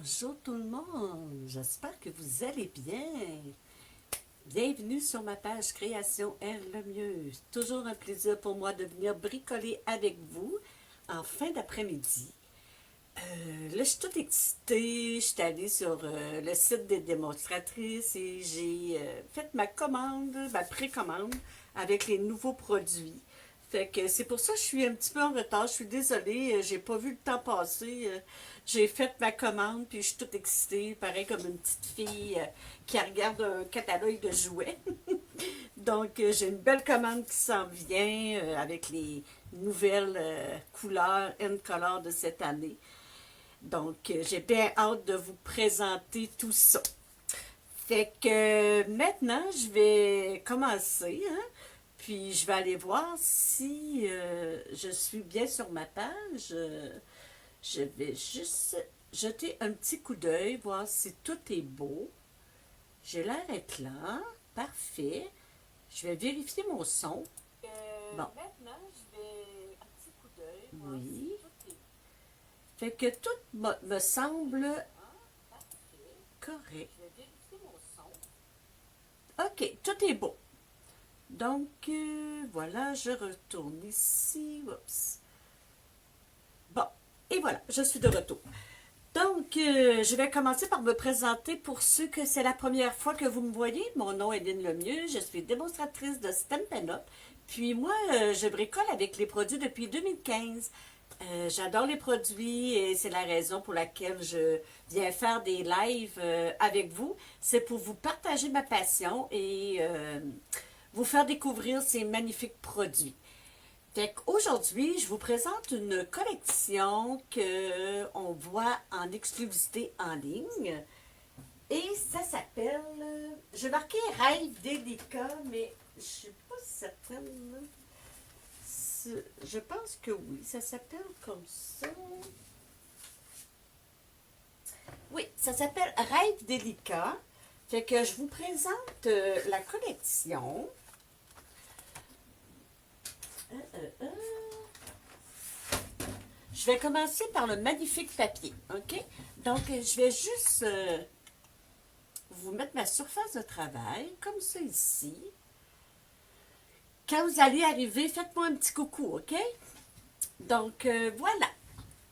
Bonjour tout le monde, j'espère que vous allez bien. Bienvenue sur ma page Création Aime le mieux. Toujours un plaisir pour moi de venir bricoler avec vous en fin d'après-midi. Là, je suis toute excitée. Je suis allée sur le site des démonstratrices et j'ai fait ma commande, ma précommande avec les nouveaux produits. Fait que c'est pour ça que je suis un petit peu en retard. Je suis désolée, j'ai pas vu le temps passer. J'ai fait ma commande puis je suis toute excitée, pareil comme une petite fille qui regarde un catalogue de jouets. Donc, j'ai une belle commande qui s'en vient avec les nouvelles couleurs and color de cette année. Donc, j'ai bien hâte de vous présenter tout ça. Fait que maintenant, je vais commencer, hein, puis je vais aller voir si je suis bien sur ma page. Je vais juste jeter un petit coup d'œil, voir si tout est beau. J'ai l'air être là. Parfait. Je vais vérifier mon son. Bon. Maintenant, je vais un petit coup d'œil. Oui. Fait que tout me semble correct. OK, tout est beau. Donc, voilà, je retourne ici. Oups. Bon, et voilà, je suis de retour. Donc, je vais commencer par me présenter pour ceux que c'est la première fois que vous me voyez. Mon nom est Lynn Lemieux, je suis démonstratrice de Stampin' Up. Puis moi, je bricole avec les produits depuis 2015. J'adore les produits et c'est la raison pour laquelle je viens faire des lives avec vous. C'est pour vous partager ma passion et vous faire découvrir ces magnifiques produits. Fait qu'aujourd'hui, je vous présente une collection qu'on voit en exclusivité en ligne. Et ça s'appelle... J'ai marqué Rêve délicat, mais je ne suis pas certaine. Je pense que oui, ça s'appelle comme ça. Oui, ça s'appelle Rêve délicat. Fait que je vous présente la collection. Je vais commencer par le magnifique papier, OK? Donc, je vais juste vous mettre ma surface de travail, comme ça ici. Quand vous allez arriver, faites-moi un petit coucou, OK? Donc, voilà.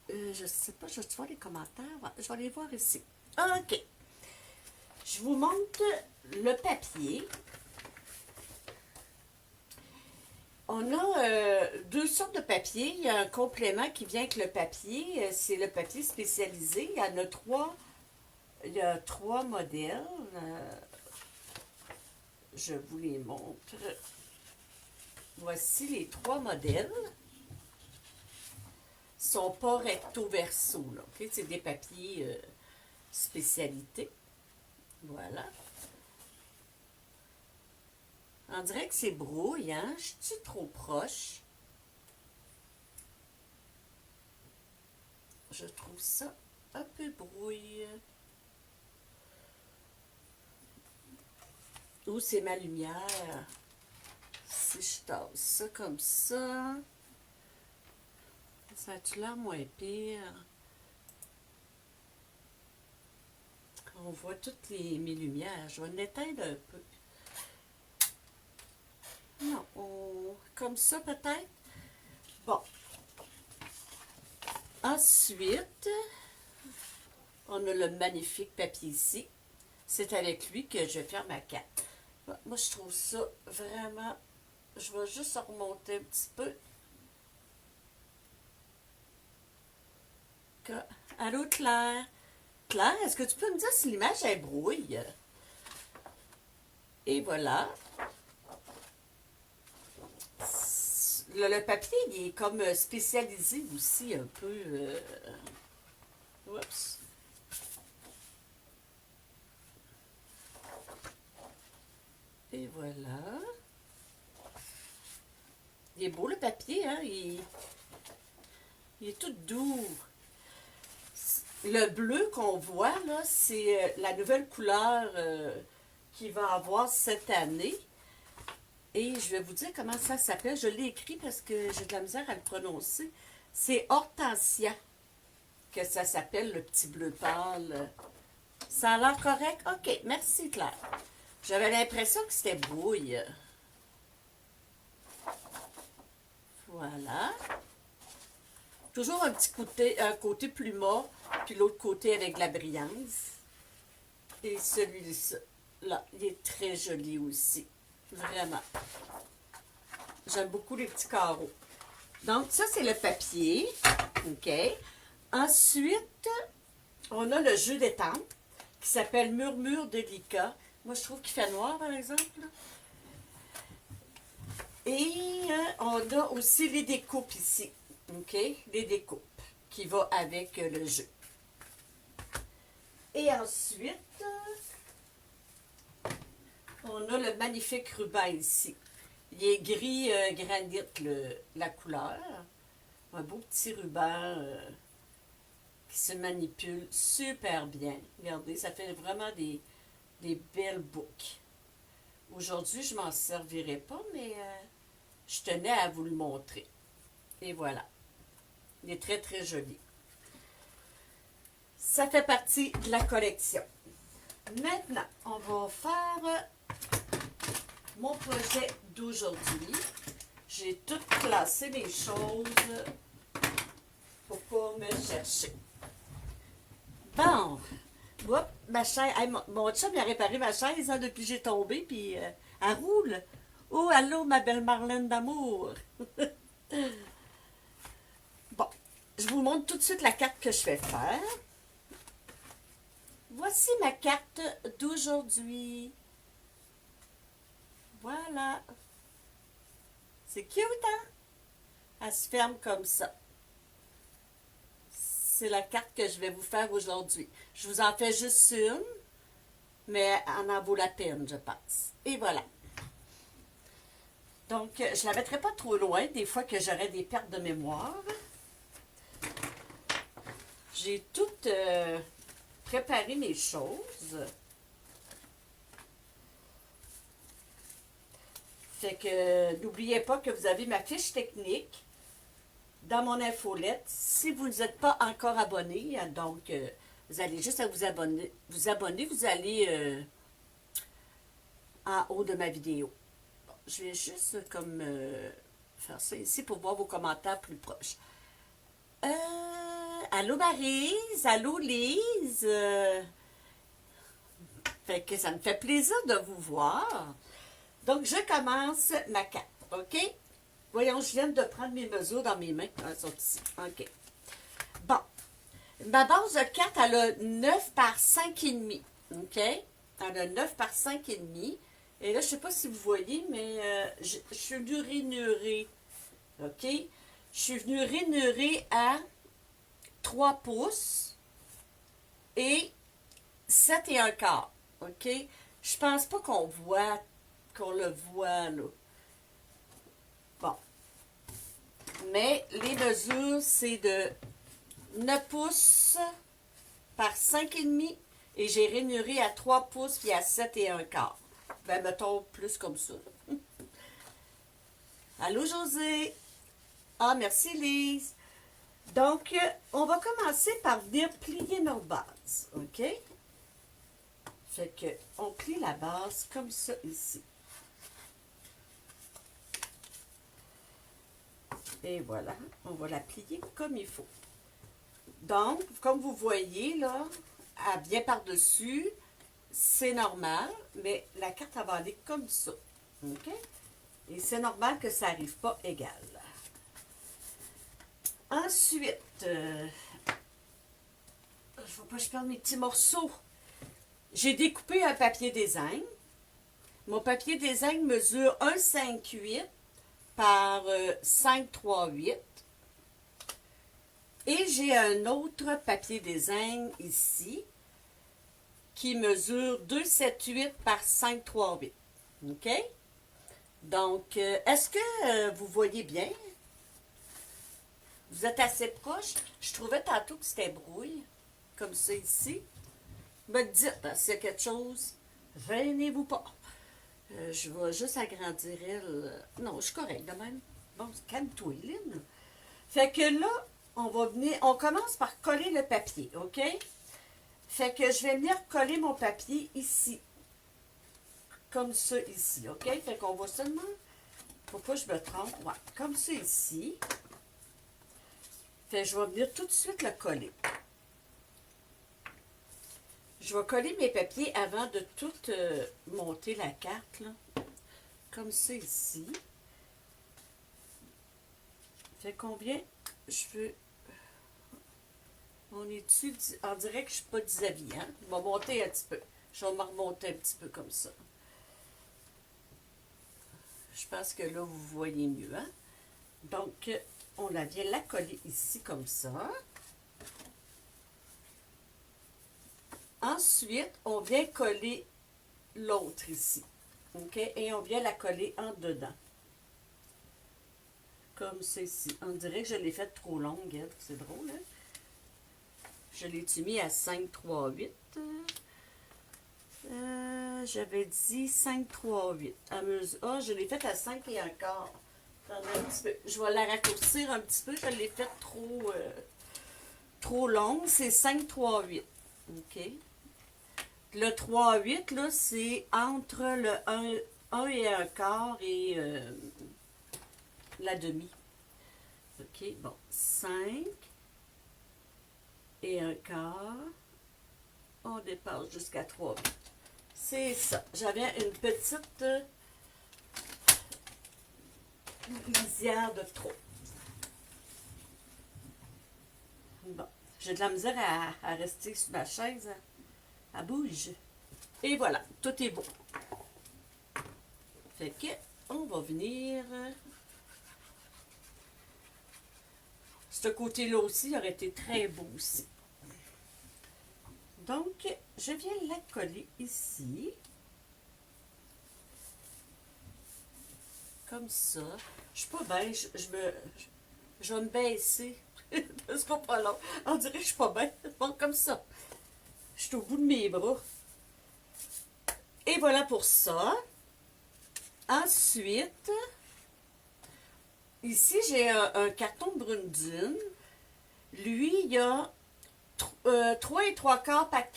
Je ne sais pas, je vais voir les commentaires. Je vais les voir ici. OK. Je vous montre le papier. On a deux sortes de papier. Il y a un complément qui vient avec le papier. C'est le papier spécialisé. Il y en a trois. Il y a trois modèles. Je vous les montre. Voici les trois modèles. Ils ne sont pas recto verso. Okay? C'est des papiers spécialité. Voilà. On dirait que c'est brouille, hein? Je suis trop proche. Je trouve ça un peu brouille. Où c'est ma lumière? Si je tasse ça comme ça, ça a-tu l'air moins pire? On voit toutes mes lumières. Je vais l'éteindre un peu. Non, comme ça peut-être. Bon. Ensuite, on a le magnifique papier ici. C'est avec lui que je vais faire ma carte. Moi, je trouve ça vraiment... Je vais juste remonter un petit peu. Allô, Claire? Claire, est-ce que tu peux me dire si l'image est brouille? Et voilà. Le papier, il est comme spécialisé aussi un peu. Oups. Et voilà. Il est beau le papier, hein? Il est tout doux. Le bleu qu'on voit, là, c'est la nouvelle couleur qu'il va avoir cette année. Et je vais vous dire comment ça s'appelle. Je l'ai écrit parce que j'ai de la misère à le prononcer. C'est Hortensia. que ça s'appelle le petit bleu pâle. Ça a l'air correct? OK, merci Claire. J'avais l'impression que c'était brouille. Voilà. Toujours un côté plus mat, puis l'autre côté avec de la brillance. Et celui-là, il est très joli aussi. Vraiment. J'aime beaucoup les petits carreaux. Donc, ça, c'est le papier. OK. Ensuite, on a le jeu d'étampe qui s'appelle Murmure délicat. Moi, je trouve qu'il fait noir, par exemple. Et on a aussi les découpes ici. OK? Les découpes qui vont avec le jeu. Et ensuite, on a le magnifique ruban ici. Il est gris granit, la couleur. Un beau petit ruban qui se manipule super bien. Regardez, ça fait vraiment des belles boucles. Aujourd'hui, je ne m'en servirai pas, mais je tenais à vous le montrer. Et voilà. Il est très, très joli. Ça fait partie de la collection. Maintenant, on va faire mon projet d'aujourd'hui. J'ai tout classé mes choses pour pas me chercher. Bon, hop, ma chaise, hey, mon chum il a réparé ma chaise hein, depuis que j'ai tombé, puis elle roule. Oh, allô, ma belle Marlène d'amour. Bon, je vous montre tout de suite la carte que je vais faire. Voici ma carte d'aujourd'hui. Voilà. C'est cute, hein? Elle se ferme comme ça. C'est la carte que je vais vous faire aujourd'hui. Je vous en fais juste une, mais elle en vaut la peine, je pense. Et voilà. Donc, je ne la mettrai pas trop loin, des fois que j'aurai des pertes de mémoire. J'ai tout préparé mes choses. Fait que n'oubliez pas que vous avez ma fiche technique dans mon infolette. Si vous n'êtes pas encore abonné, donc vous allez juste à vous abonner, vous allez en haut de ma vidéo. Bon, je vais juste comme faire ça ici pour voir vos commentaires plus proches. Allô Maryse, allô Lise. Fait que ça me fait plaisir de vous voir. Donc, je commence ma carte, OK? Voyons, je viens de prendre mes mesures dans mes mains. Elles sont ici, OK. Bon, ma base de carte, elle a 9 par 5,5, OK? Elle a 9 par 5,5. Et là, je ne sais pas si vous voyez, mais je suis venue rainurer, OK? Je suis venue rainurer à 3 pouces et 7 et un quart, OK? Je pense pas qu'on le voit, là. Bon. Mais les mesures, c'est de 9 pouces par 5,5 et j'ai rainuré à 3 pouces puis à 7 et un quart. Ben, mettons plus comme ça. Allô, José? Ah, merci, Lise. Donc, on va commencer par venir plier nos bases, OK? Fait que, on plie la base comme ça ici. Et voilà, on va la plier comme il faut. Donc, comme vous voyez, là, à bien par-dessus, c'est normal, mais la carte elle va aller comme ça. OK? Et c'est normal que ça n'arrive pas égal. Ensuite, je ne veux pas que je perde mes petits morceaux. J'ai découpé un papier design. Mon papier design mesure 1,58 par 5,38. Et j'ai un autre papier design ici qui mesure 2,78 par 5,38. OK? Donc, est-ce que vous voyez bien? Vous êtes assez proche? Je trouvais tantôt que c'était brouille, comme ça ici. Me dites, hein, s'il y a quelque chose, gênez-vous pas. Je vais juste agrandir elle. Non, je suis correcte de même. Bon, calme-toi, Lynn. Fait que là, on commence par coller le papier, OK? Fait que je vais venir coller mon papier ici. Comme ça ici, OK? Fait qu'on va seulement, faut pas que je me trompe, ouais, comme ça ici. Fait que je vais venir tout de suite le coller. Je vais coller mes papiers avant de tout monter la carte, là. Comme ça ici. Fait qu'on vient, je veux, on est dessus, on dirait que je suis pas déshabillée, Je vais monter un petit peu. Je vais me remonter un petit peu comme ça. Je pense que là, vous voyez mieux, hein? Donc, on la vient la coller ici comme ça. Ensuite, on vient coller l'autre ici. OK? Et on vient la coller en dedans. Comme ceci. On dirait que je l'ai faite trop longue, elle. C'est drôle, hein? Je l'ai-tu mis à 5, 3, 8? J'avais dit 5, 3, 8. Ah, je l'ai faite à 5 et un quart. Attendez un petit peu. Je vais la raccourcir un petit peu. Je l'ai faite trop longue. C'est 5, 3, 8. OK? Le 3, 8, là, c'est entre le 1 et un quart et la demi. OK, bon. 5 et un quart. On dépasse jusqu'à 3 8. C'est ça. J'avais une petite lisière de trop. Bon. J'ai de la misère à rester sur ma chaise. Elle bouge. Et voilà. Tout est beau. Fait que, on va venir... ce côté-là aussi aurait été très beau aussi. Donc, je viens la coller ici. Comme ça. Je suis pas bien, je vais me baisser. Ce sera pas long. On dirait que je suis pas bien. Bon, comme ça. Je suis au bout de mes bras. Et voilà pour ça. Ensuite, ici, j'ai un carton de Brundune. Lui, il y a 3 et 3 quarts par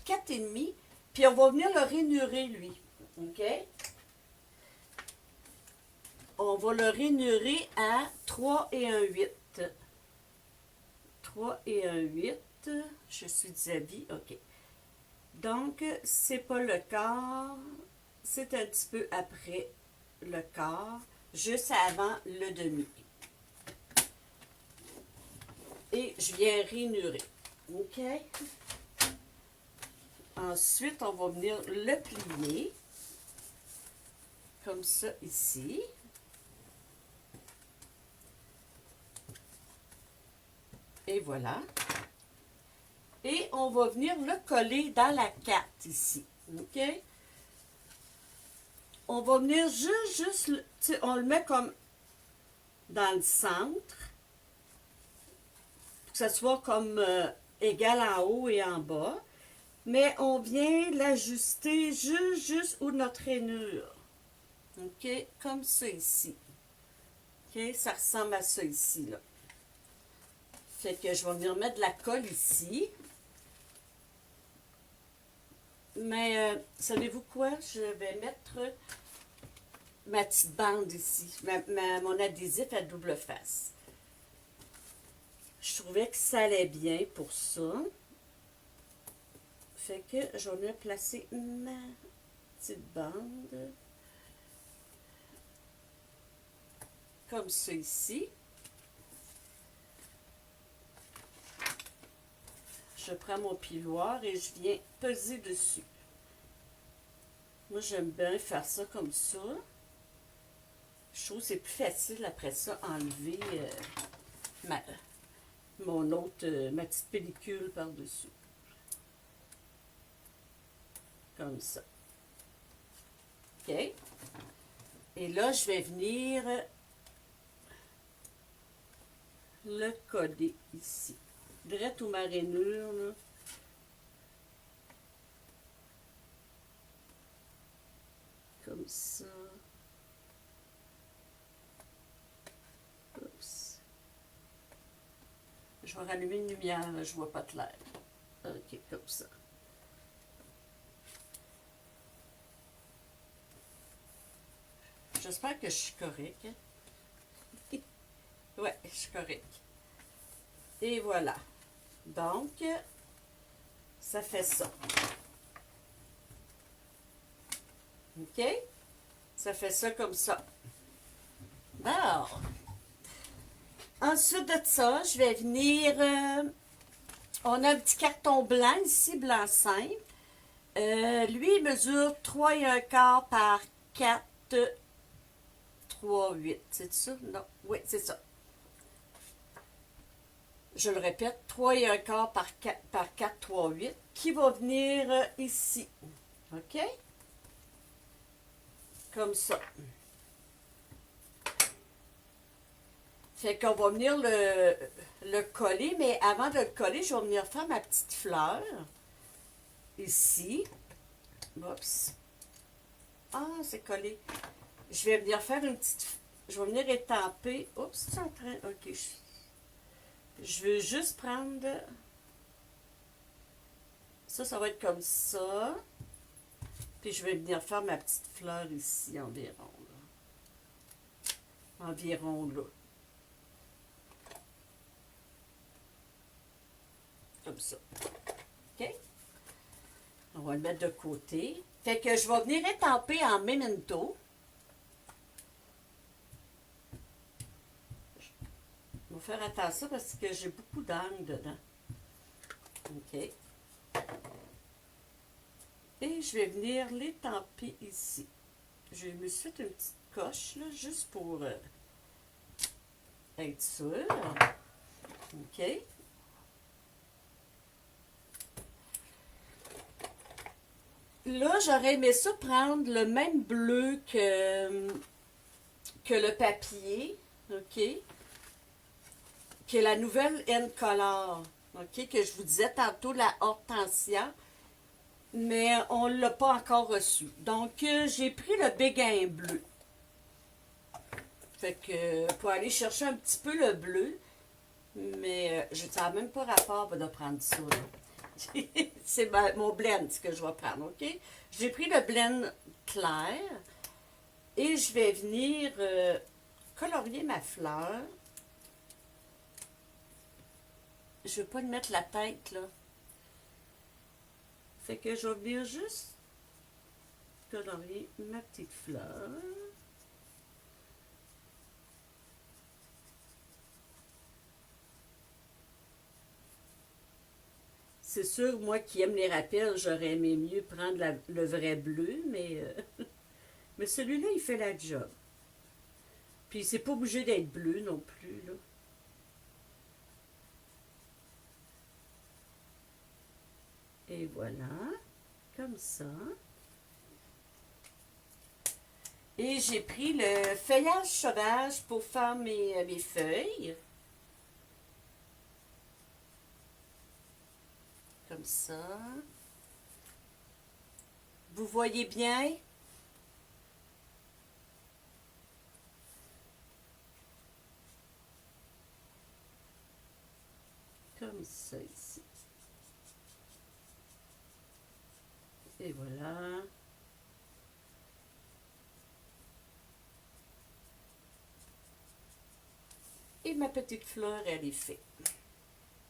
4 et demi. Puis on va venir le rainurer, lui. OK? On va le rainurer à 3 et un 8. 3 et un 8. Je suis déshabillée. OK. Donc, c'est pas le quart. C'est un petit peu après le quart. Juste avant le demi. Et je viens rainurer. OK? Ensuite, on va venir le plier. Comme ça, ici. Et voilà. Et on va venir le coller dans la carte ici. OK? On va venir juste on le met comme dans le centre. Pour que ça soit comme égal en haut et en bas. Mais on vient l'ajuster juste où notre rainure. OK? Comme ça ici. OK? Ça ressemble à ça ici, là. Fait que je vais venir mettre de la colle ici. Mais, savez-vous quoi? Je vais mettre ma petite bande ici. Mon adhésif à double face. Je trouvais que ça allait bien pour ça. Fait que je vais venir placer ma petite bande. Comme ça ici. Je prends mon piloir et je viens peser dessus. Moi, j'aime bien faire ça comme ça. Je trouve que c'est plus facile après ça enlever ma petite pellicule par-dessus. Comme ça. OK? Et là, je vais venir le coller ici. Direct où ma rainure, là. Comme ça. Oups. Je vais rallumer une lumière, je vois pas clair. OK, comme ça. J'espère que je suis correcte. Hein? Ouais, je suis correcte. Et voilà. Donc, ça fait ça. OK? Ça fait ça comme ça. Bon. Ensuite de ça, je vais venir... on a un petit carton blanc ici, blanc simple. Lui, il mesure 3 et un quart par 4, 3, 8. C'est ça? Non. Oui, c'est ça. Je le répète, 3 et un quart par 4, 3, 8, qui va venir ici. OK? Comme ça. Fait qu'on va venir le coller, mais avant de le coller, je vais venir faire ma petite fleur. Ici. Oups. Ah, c'est collé. Je vais venir faire une petite... Je vais venir étamper. Oups, c'est en train... OK. Je veux juste prendre... Ça va être comme ça. Puis je vais venir faire ma petite fleur ici environ. Là. Environ là. Comme ça. OK? On va le mettre de côté. Fait que je vais venir étamper en memento. Je vais faire attention parce que j'ai beaucoup d'angles dedans. OK. Et je vais venir l'étamper ici. Je me suis fait une petite coche, là, juste pour être sûr. OK. Là, j'aurais aimé ça prendre le même bleu que le papier, OK, que la nouvelle N-Color, OK, que je vous disais tantôt, la Hortensia, mais on ne l'a pas encore reçu. Donc, j'ai pris le béguin bleu. Fait que, pour aller chercher un petit peu le bleu, mais ça n'a même pas rapport de prendre ça, là. C'est mon blend que je vais prendre, OK? J'ai pris le blend clair et je vais venir colorier ma fleur. Je ne veux pas lui mettre la tête, là. Fait que je vais venir juste colorier ma petite fleur. C'est sûr, moi qui aime les rappels, j'aurais aimé mieux prendre le vrai bleu, mais celui-là, il fait la job. Puis c'est pas obligé d'être bleu non plus, là. Et voilà, comme ça. Et j'ai pris le feuillage sauvage pour faire mes feuilles. Comme ça. Vous voyez bien? Comme ça ici. Et voilà. Et ma petite fleur, elle est faite.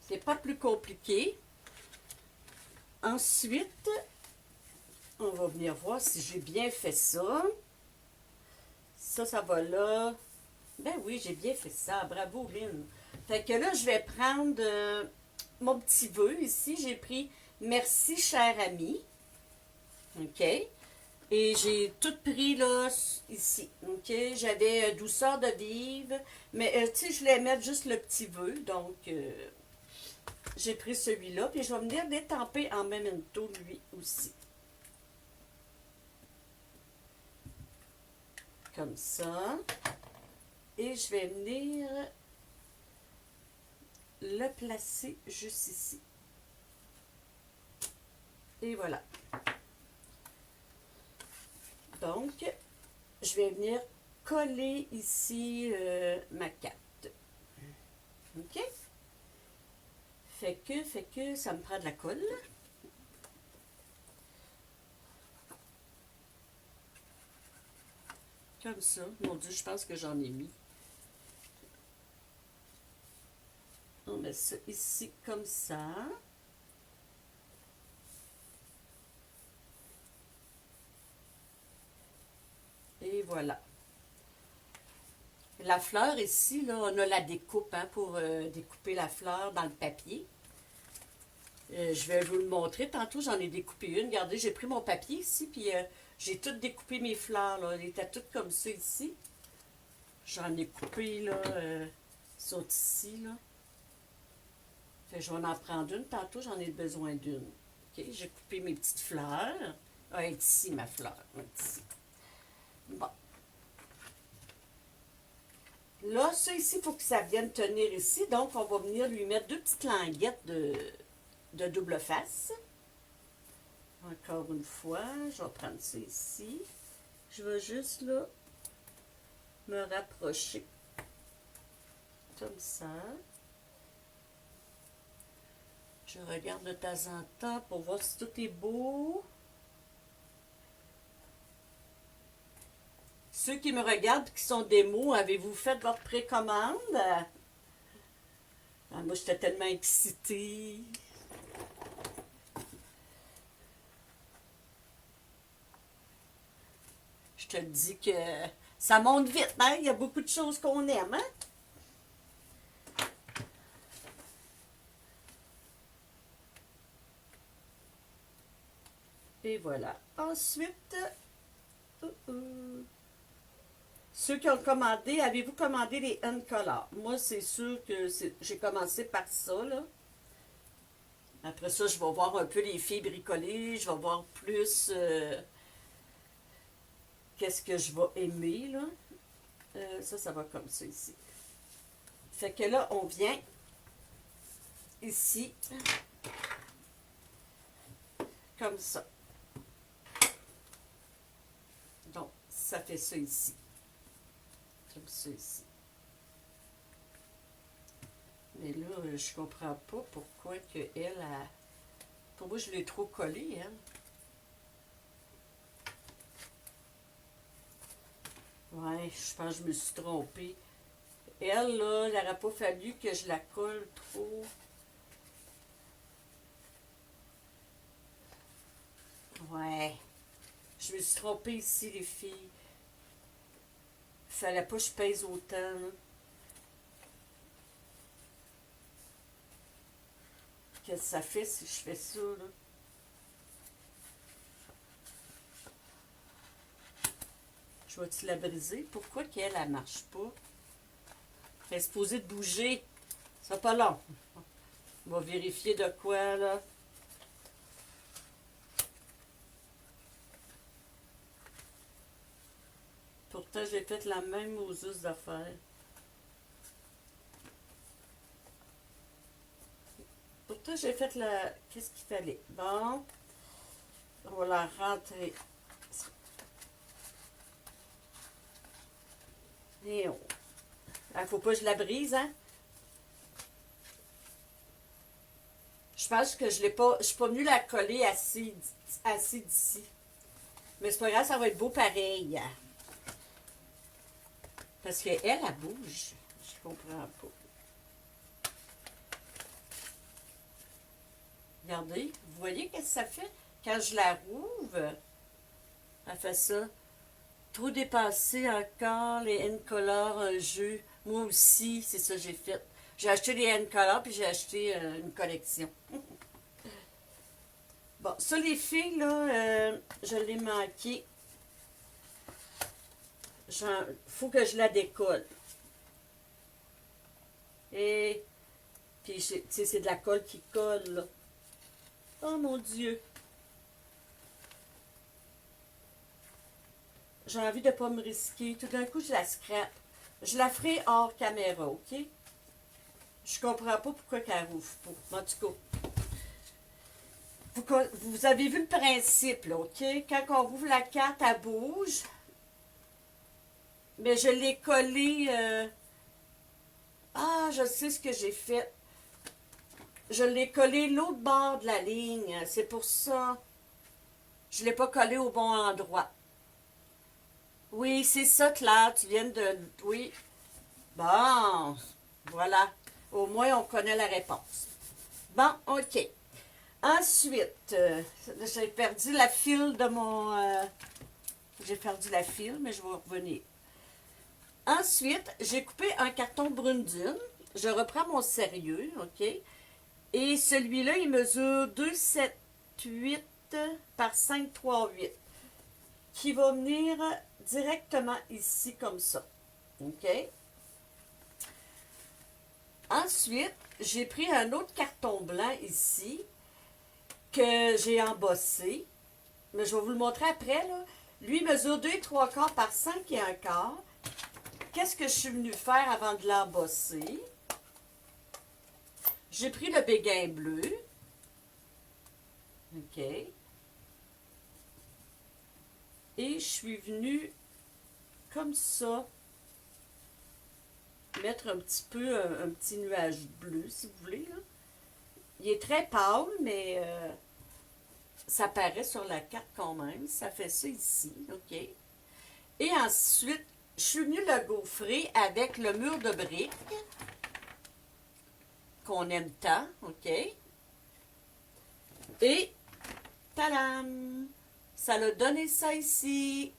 C'est pas plus compliqué. Ensuite, on va venir voir si j'ai bien fait ça. Ça va là. Ben oui, j'ai bien fait ça. Bravo, Lynn. Fait que là, je vais prendre mon petit vœu ici. J'ai pris Merci, cher ami. OK? Et j'ai tout pris là, ici. OK? J'avais douceur de vivre. Mais, tu sais, je voulais mettre juste le petit vœu. Donc, j'ai pris celui-là. Puis, je vais venir l'étamper en memento, lui aussi. Comme ça. Et je vais venir le placer juste ici. Et voilà. Donc, je vais venir coller ici ma carte. OK? Fait que, ça me prend de la colle. Comme ça. Mon Dieu, je pense que j'en ai mis. On met ça ici comme ça. Et voilà. La fleur ici, là, on a la découpe hein, pour découper la fleur dans le papier. Je vais vous le montrer. Tantôt, j'en ai découpé une. Regardez, j'ai pris mon papier ici, puis j'ai tout découpé mes fleurs. Là. Elles étaient toutes comme ça ici. J'en ai coupé, là, sont ici, là. Fait que je vais en prendre une. Tantôt, j'en ai besoin d'une. OK, j'ai coupé mes petites fleurs. Ah, elle est ici, ma fleur. Elle est ici. Bon. Là, ça ici, il faut que ça vienne tenir ici. Donc, on va venir lui mettre deux petites languettes de double face. Encore une fois, je vais prendre ça ici. Je vais juste, là, me rapprocher. Comme ça. Je regarde de temps en temps pour voir si tout est beau. Ceux qui me regardent, qui sont démos, avez-vous fait votre précommande? Ah, moi, j'étais tellement excitée. Je te dis que ça monte vite, hein? Il y a beaucoup de choses qu'on aime, hein? Et voilà. Ensuite, ceux qui ont commandé, avez-vous commandé les N-Color? Moi, c'est sûr que j'ai commencé par ça, là. Après ça, je vais voir un peu les filles bricoler. Je vais voir plus qu'est-ce que je vais aimer, là. Ça va comme ça ici. Fait que là, on vient ici, comme ça. Donc, ça fait ça ici. Comme ça ici. Mais là, je comprends pas pourquoi qu'elle a... Pour moi, je l'ai trop collée, elle. Ouais, je pense que je me suis trompée. Elle, là, il n'aurait pas fallu que je la colle trop. Ouais. Je me suis trompée ici, les filles. Il fallait pas que je pèse autant, là. Qu'est-ce que ça fait si je fais ça, là? Je vais-tu la briser? Pourquoi qu'elle, elle marche pas? Elle est supposée de bouger. Ça va pas long. On va vérifier de quoi, là. Pourtant, j'ai fait la même aux us d'affaires. Pourtant, j'ai fait la... Qu'est-ce qu'il fallait? Bon. On va la rentrer. Et on... Ah, faut pas que je la brise, hein? Je pense que je l'ai pas... Je suis pas venue la coller assez d'ici. Mais c'est pas grave, ça va être beau pareil. Parce qu'elle, elle bouge. Je comprends pas. Regardez, vous voyez qu'est-ce que ça fait? Quand je la rouvre, elle fait ça. Trop dépassé encore, les N-Color, un jeu. Moi aussi, c'est ça que j'ai fait. J'ai acheté les N-Color, puis j'ai acheté une collection. Bon, ça, les filles, là, je l'ai manqué. Faut que je la décolle. Et, puis, tu sais, c'est de la colle qui colle, là. Oh, mon Dieu! J'ai envie de ne pas me risquer. Tout d'un coup, je la scrape. Je la ferai hors caméra, OK? Je comprends pas pourquoi qu'elle rouvre pas. En tout cas, vous avez vu le principe, là, OK? Quand on rouvre la carte, elle bouge. Mais je l'ai collée... Ah, je sais ce que j'ai fait. je l'ai collé l'autre bord de la ligne. C'est pour ça. Je ne l'ai pas collé au bon endroit. Oui, c'est ça, Claire. Tu viens de... Oui. Bon. Voilà. Au moins, on connaît la réponse. Bon, OK. Ensuite, j'ai perdu la file de mon... j'ai perdu la file, mais je vais revenir. Ensuite, j'ai coupé un carton brune dune. Je reprends mon sérieux, OK? Et celui-là, il mesure 2,78 par 5,38, qui va venir directement ici comme ça. OK? Ensuite, j'ai pris un autre carton blanc ici que j'ai embossé. Mais je vais vous le montrer après, là. Lui, il mesure 2,75 par 5,25. Qu'est-ce que je suis venue faire avant de l'embosser? J'ai pris le béguin bleu. OK. Et je suis venue, comme ça, mettre un petit peu, un petit nuage bleu, si vous voulez, là. Il est très pâle, mais ça paraît sur la carte quand même. Ça fait ça ici, OK. Et ensuite, je suis venue le gaufrer avec le mur de briques qu'on aime tant, OK. Et, tadam! Ça l'a donné ça ici.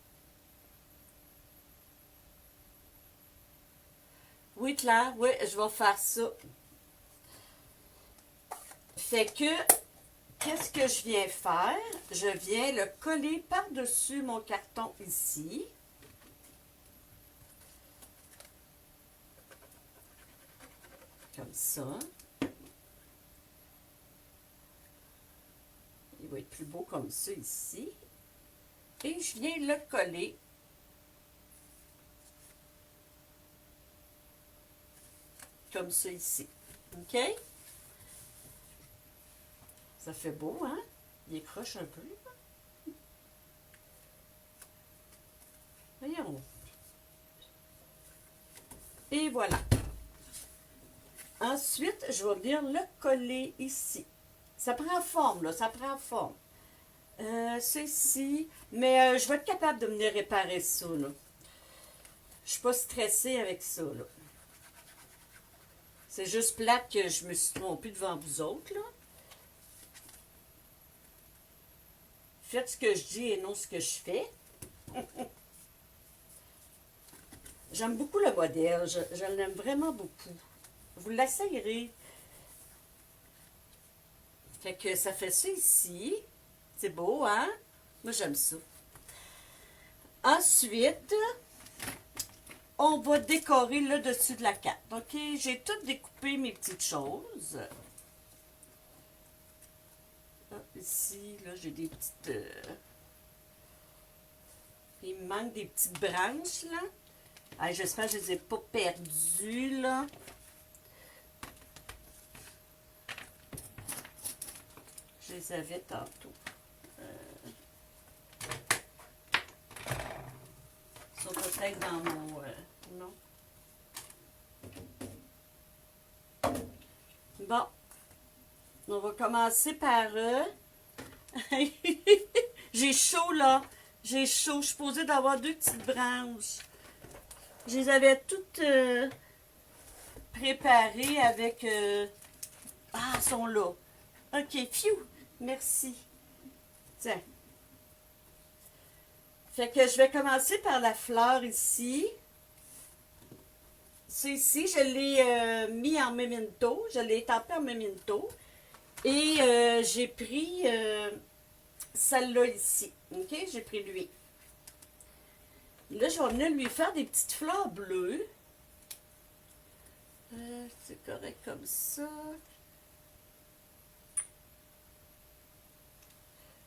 Oui, Claire, oui, je vais faire ça. Fait que, qu'est-ce que je viens faire? Je viens le coller par-dessus mon carton ici. Comme ça. Il va être plus beau comme ça ici. Et je viens le coller comme ça ici. OK? Ça fait beau, hein? Il écroche un peu. Voyons. Et voilà. Ensuite, je vais venir le coller ici. Ça prend forme, là. Ça prend forme. C'est ici. Mais je vais être capable de venir réparer ça, là. Je suis pas stressée avec ça, là. C'est juste plate que je me suis trompée devant vous autres, là. Faites ce que je dis et non ce que je fais. J'aime beaucoup le modèle. Je l'aime vraiment beaucoup. Vous l'essayerez. Fait que ça fait ça ici. C'est beau, hein? Moi, j'aime ça. Ensuite, on va décorer le dessus de la carte. OK? J'ai tout découpé mes petites choses. Ah, ici, là, j'ai des petites... il me manque des petites branches, là. Ah, j'espère que je ne les ai pas perdues, là. Je les avais tantôt. Ils sont peut-être dans mon... non. Bon. On va commencer par... j'ai chaud, là. J'ai chaud. Je suis posée d'avoir deux petites branches. Je les avais toutes préparées avec... ah, elles sont là. OK, phew. Merci. Tiens. Fait que je vais commencer par la fleur ici. Celle-ci, je l'ai mis en memento. Je l'ai étampé en memento. Et j'ai pris celle-là ici. OK? J'ai pris lui. Là, je vais venir lui faire des petites fleurs bleues. C'est correct comme ça.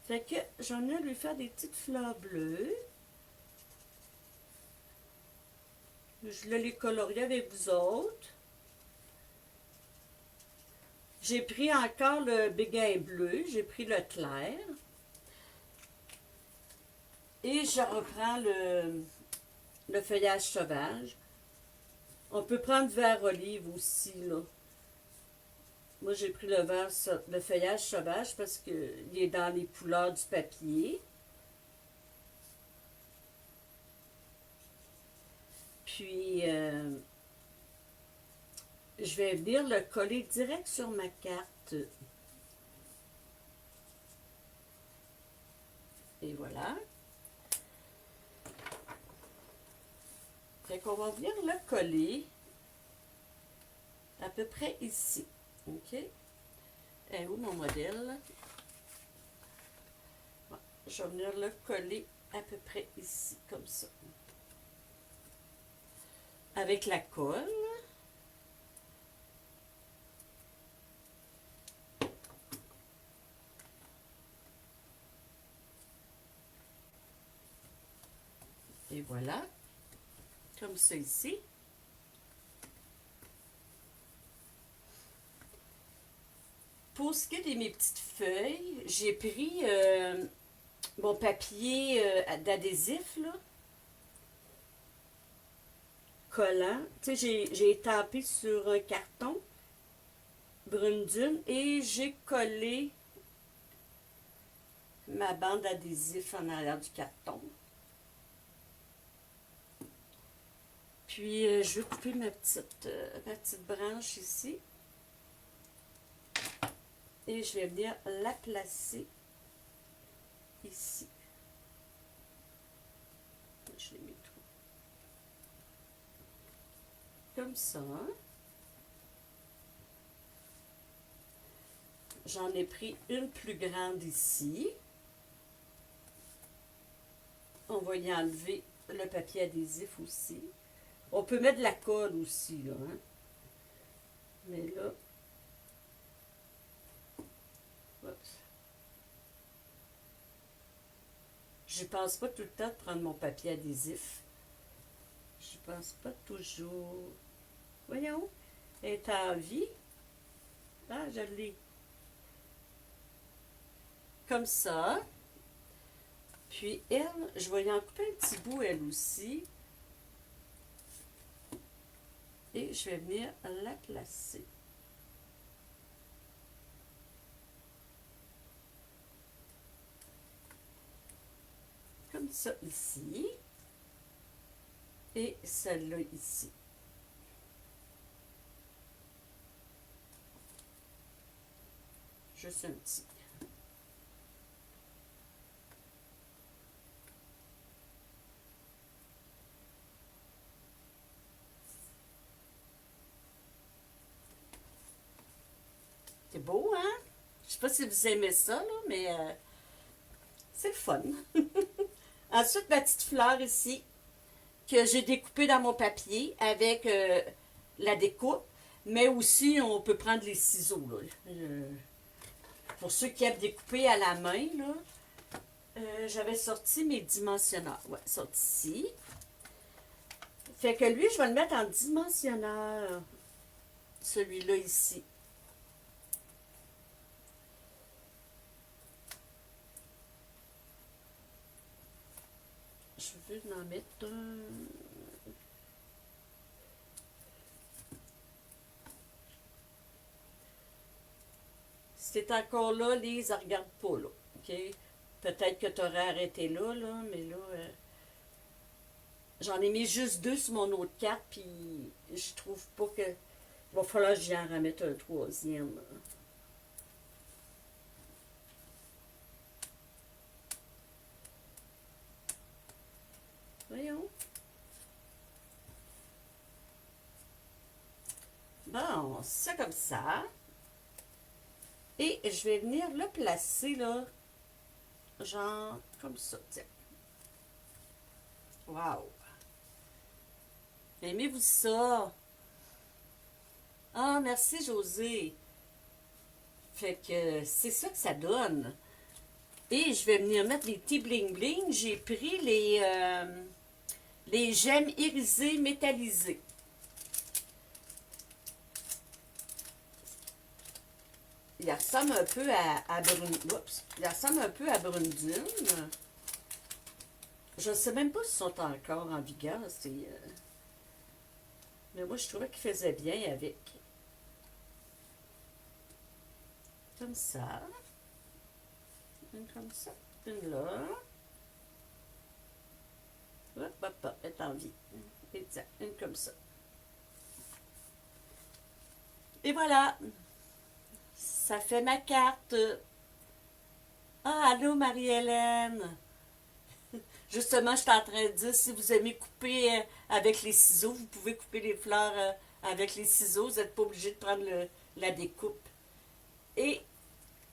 Fait que je vais venir lui faire des petites fleurs bleues. Je vais les colorier avec vous autres. J'ai pris encore le béguin bleu. J'ai pris le clair. Et je reprends le feuillage sauvage. On peut prendre vert olive aussi, là. Moi, j'ai pris le feuillage sauvage parce qu'il est dans les couleurs du papier. Puis, je vais venir le coller direct sur ma carte. Et voilà. Fait qu'on va venir le coller à peu près ici. OK? Et où mon modèle? Bon, je vais venir le coller à peu près ici, comme ça. Avec la colle. Et voilà. Comme ça ici. Pour ce qui est de mes petites feuilles, j'ai pris mon papier d'adhésif, là, collant. Tu sais, j'ai étampé sur un carton brune dune et j'ai collé ma bande adhésif en arrière du carton. Puis, je vais couper ma petite branche ici. Et je vais venir la placer ici. Je l'ai mis tout. Comme ça. J'en ai pris une plus grande ici. On va y enlever le papier adhésif aussi. On peut mettre de la colle aussi, là. Hein? Mais là, je pense pas tout le temps de prendre mon papier adhésif. Je pense pas toujours. Voyons, elle est en vie. Ah, je l'ai. Comme ça. Puis elle, je vais y en couper un petit bout, elle aussi. Et je vais venir la placer. Comme ça ici. Et celle-là ici. Juste un petit. C'est beau, hein? Je sais pas si vous aimez ça, là, mais c'est le fun. Ensuite, ma petite fleur ici, que j'ai découpée dans mon papier avec la découpe. Mais aussi, on peut prendre les ciseaux, là. Pour ceux qui aiment découper à la main, là, j'avais sorti mes dimensionneurs. Ouais, ils sont ici. Fait que lui, je vais le mettre en dimensionneur. Celui-là ici. Je veux en mettre un. Si t'es encore là, Lise, regarde pas là. OK? Peut-être que tu aurais arrêté là, mais là, j'en ai mis juste deux sur mon autre carte, puis je trouve pas que. Il va falloir que j'y en remette un troisième. Voyons. Bon, c'est comme ça. Et je vais venir le placer, là, genre comme ça, tiens. Wow! Aimez-vous ça? Ah, merci, José. Fait que c'est ça que ça donne. Et je vais venir mettre les petits bling-bling. J'ai pris les gemmes irisées métallisées. Il ressemble un peu à brune. Oups, il ressemble un peu à brune dune. Je ne sais même pas s'ils sont encore en vigueur. Mais moi, je trouvais qu'ils faisaient bien avec. comme ça. Une comme ça. Une là. Hop, hop, hop, elle est en vie. Exact, une comme ça. Et voilà. Ça fait ma carte. Ah, allô Marie-Hélène. Justement, je suis en train de dire, si vous aimez couper avec les ciseaux, vous pouvez couper les fleurs avec les ciseaux. Vous n'êtes pas obligé de prendre la découpe. Et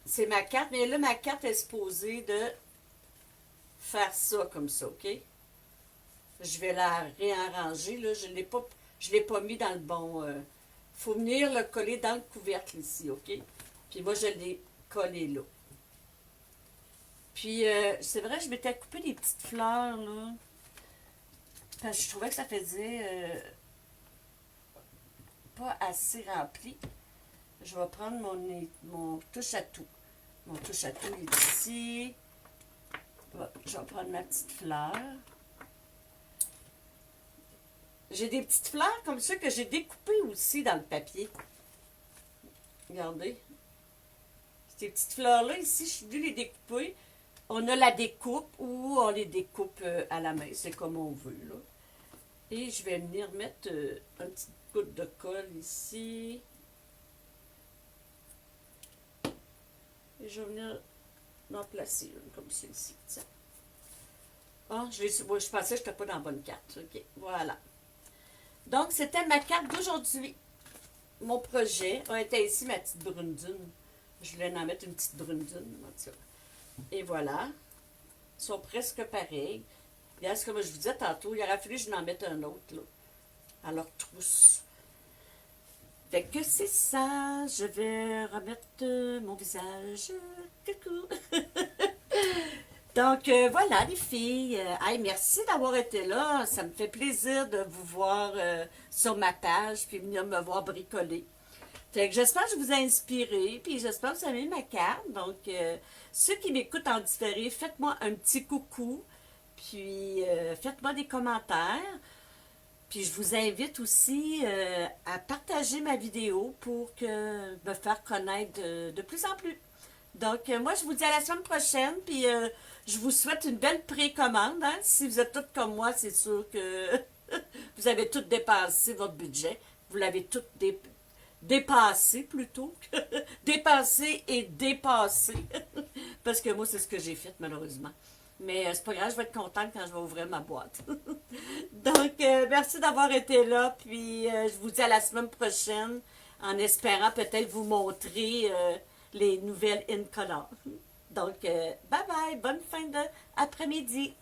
c'est ma carte, mais là, ma carte est supposée de faire ça comme ça, OK? Je vais la réarranger, là. Je l'ai pas mis dans le bon... faut venir le coller dans le couvercle ici, OK? Puis moi, je l'ai collé là. Puis, c'est vrai, je m'étais coupé des petites fleurs, là. Parce que je trouvais que ça faisait pas assez rempli. Je vais prendre mon touche à tout. Mon touche à tout est ici. Je vais prendre ma petite fleur. J'ai des petites fleurs comme ça que j'ai découpées aussi dans le papier. Regardez. Ces petites fleurs-là, ici, je suis venue les découper. On a la découpe ou on les découpe à la main. C'est comme on veut, là. Et je vais venir mettre un petit goutte de colle ici. Et je vais venir en placer une comme celle-ci. Ah, je pensais que je n'étais pas dans la bonne carte. OK, voilà. Donc, c'était ma carte d'aujourd'hui. Mon projet a été ici, ma petite brune dune. Je voulais en mettre une petite brune dune. Et voilà. Ils sont presque pareils. Regarde, comme je vous disais tantôt, il aurait fallu que je m'en mette un autre, là, à leur trousse. Fait que c'est ça. Je vais remettre mon visage. Coucou. Donc, voilà, les filles. Hey, merci d'avoir été là. Ça me fait plaisir de vous voir sur ma page, puis venir me voir bricoler. Fait que j'espère que je vous ai inspiré, puis j'espère que vous avez ma carte. Donc, ceux qui m'écoutent en différé, faites-moi un petit coucou, puis faites-moi des commentaires. Puis je vous invite aussi à partager ma vidéo pour me faire connaître de plus en plus. Donc, moi, je vous dis à la semaine prochaine, puis je vous souhaite une belle précommande. Hein? Si vous êtes toutes comme moi, c'est sûr que vous avez tout dépassé votre budget. Vous l'avez tout dépassé plutôt. Dépensé et dépassé. Parce que moi, c'est ce que j'ai fait, malheureusement. Mais c'est pas grave, je vais être contente quand je vais ouvrir ma boîte. Donc, merci d'avoir été là. Puis, je vous dis à la semaine prochaine, en espérant peut-être vous montrer les nouvelles in color. Donc, bye bye, bonne fin d'après-midi.